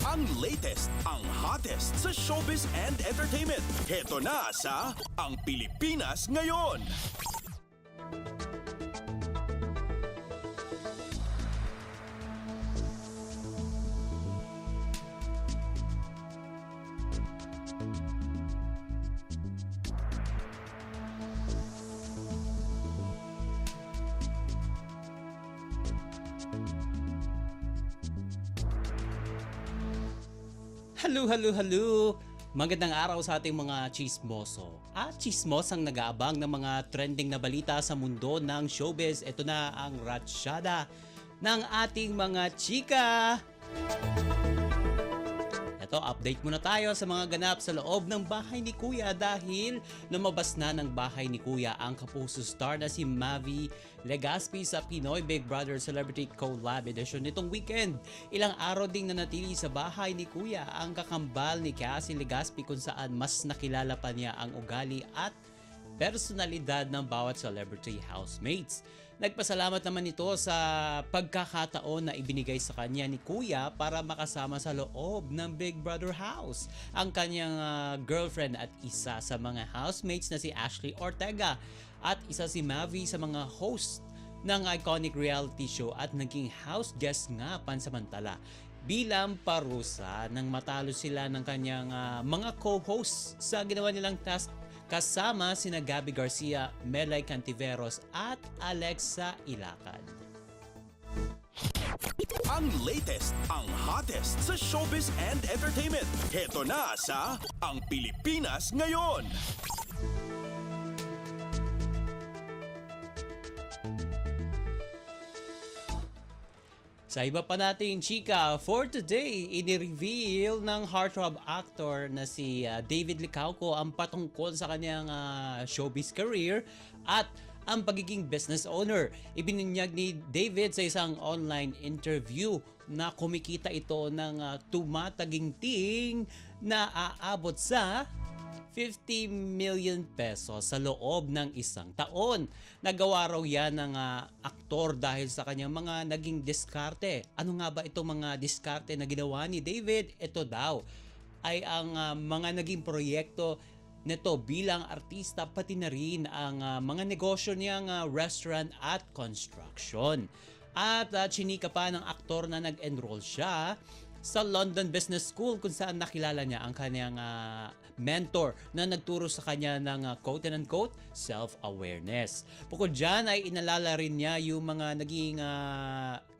Ang latest, ang hottest sa showbiz and entertainment. Heto na sa Ang Pilipinas Ngayon. Hello! Magandang araw sa ating mga chismoso at chismosang nag-aabang ng mga trending na balita sa mundo ng showbiz. Ito na ang ratsyada ng ating mga chika. Ito, update muna tayo sa mga ganap sa loob ng bahay ni Kuya dahil lumabas na ng bahay ni Kuya ang kapuso star na si Mavi Legaspi sa Pinoy Big Brother Celebrity Collab Edition nitong weekend. Ilang araw ding nanatili sa bahay ni Kuya ang kakambal ni Cassie Legaspi kung saan mas nakilala pa niya ang ugali at personalidad ng bawat celebrity housemates. Nagpasalamat naman ito sa pagkakataon na ibinigay sa kanya ni Kuya para makasama sa loob ng Big Brother house ang kanyang girlfriend at isa sa mga housemates na si Ashley Ortega at isa si Mavi sa mga host ng iconic reality show at naging house guest nga pansamantala bilang parusa nang matalo sila ng kanyang mga co-hosts sa ginawa nilang task kasama sina Gabby Garcia, Melay Cantiveros at Alexa Ilacad. Ang latest, ang hottest sa showbiz and entertainment. Heto na sa Ang Pilipinas Ngayon. Sa iba pa nating chika, for today, ini-reveal ng heartthrob actor na si David Licauco ang patungkol sa kanyang showbiz career at ang pagiging business owner. Ibinunyag ni David sa isang online interview na kumikita ito ng tumataginting na aabot sa 50 million pesos sa loob ng isang taon. Nagawa raw yan ng aktor dahil sa kanyang mga naging diskarte. Ano nga ba itong mga diskarte na ginawa ni David? Ito daw ay ang mga naging proyekto nito bilang artista, pati na rin ang mga negosyo niyang restaurant at construction. At chinika pa ng aktor na nag-enroll siya sa London Business School kung saan nakilala niya ang kanyang mentor na nagturo sa kanya ng quote-unquote self-awareness. Bukod dyan ay inalala rin niya yung mga naging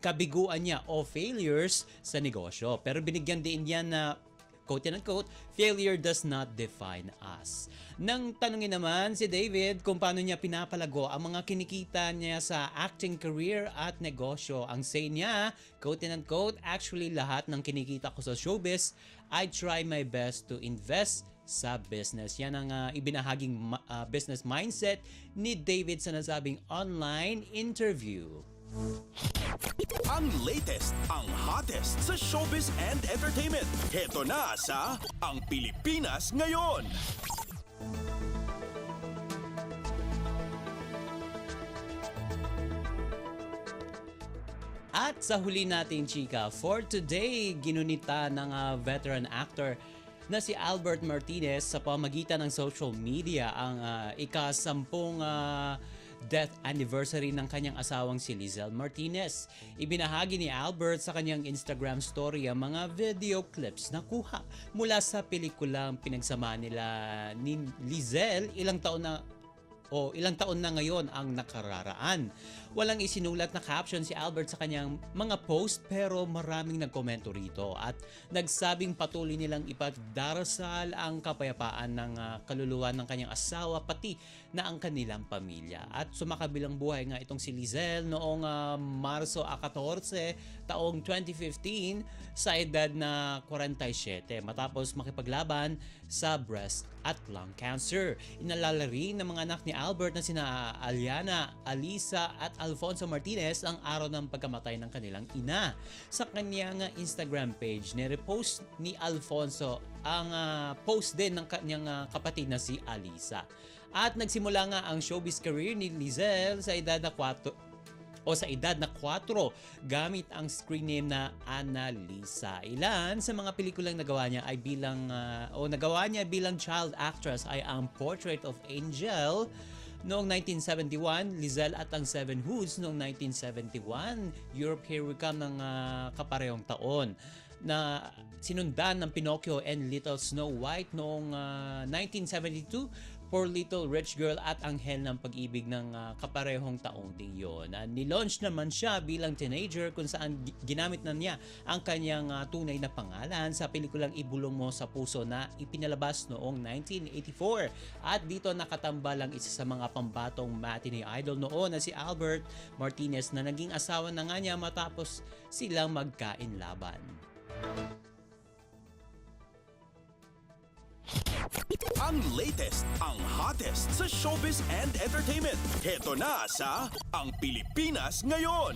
kabiguan niya o failures sa negosyo. Pero binigyan din niya na quote-unquote, failure does not define us. Nang tanungin naman si David kung paano niya pinapalago ang mga kinikita niya sa acting career at negosyo, ang say niya, quote-unquote, actually lahat ng kinikita ko sa showbiz, I try my best to invest sa business. Yan ang ibinahaging business mindset ni David sa nasabing online interview. Ang latest, ang hottest sa showbiz and entertainment. Heto na sa Ang Pilipinas Ngayon. At sa huli nating chika, for today, ginunita ng veteran actor na si Albert Martinez sa pamagitan ng social media ang ika-10 death anniversary ng kanyang asawang si Lizelle Martinez. Ibinahagi ni Albert sa kanyang Instagram story ang mga video clips na kuha mula sa pelikulang pinagsama nila ni Lizelle ilang taon na ngayon ang nakararaan. Walang isinulat na caption si Albert sa kanyang mga post pero maraming nagkomento rito at nagsabing patuloy nilang ipagdarasal ang kapayapaan ng kaluluwa ng kanyang asawa pati na ang kanilang pamilya. At sumakabilang buhay nga itong si Lizelle noong Marso 14 taong 2015 sa edad na 47 matapos makipaglaban sa breast at lung cancer. Inalala rin ng mga anak ni Albert na sina Aliana, Alisa at Alfonso Martinez ang araw ng pagkamatay ng kanilang ina. Sa kanyang Instagram page, nirepost ni Alfonso ang post din ng kanyang kapatid na si Alisa. At nagsimula nga ang showbiz career ni Lizelle sa edad na o sa edad na 4 gamit ang screen name na Annalisa. Ilan sa mga pelikulang nagawa niya ay nagawa niya bilang child actress ay ang Portrait of Angel noong 1971, Lizelle at ang Seven Hoods noong 1971, Europe Here We Come ng kaparehong taon, na sinundan ng Pinocchio and Little Snow White noong 1972, Poor Little Rich Girl at Anghel ng Pag-ibig ng kaparehong taong din yun. Nilaunch naman siya bilang teenager kung saan ginamit na niya ang kanyang tunay na pangalan sa pelikulang Ibulong Mo sa Puso na ipinalabas noong 1984. At dito nakatambal ang isa sa mga pambatong matinee idol noon na si Albert Martinez na naging asawa na nga niya matapos silang magkainlaban. Ang latest, ang hottest sa showbiz and entertainment. Heto na sa Ang Pilipinas Ngayon.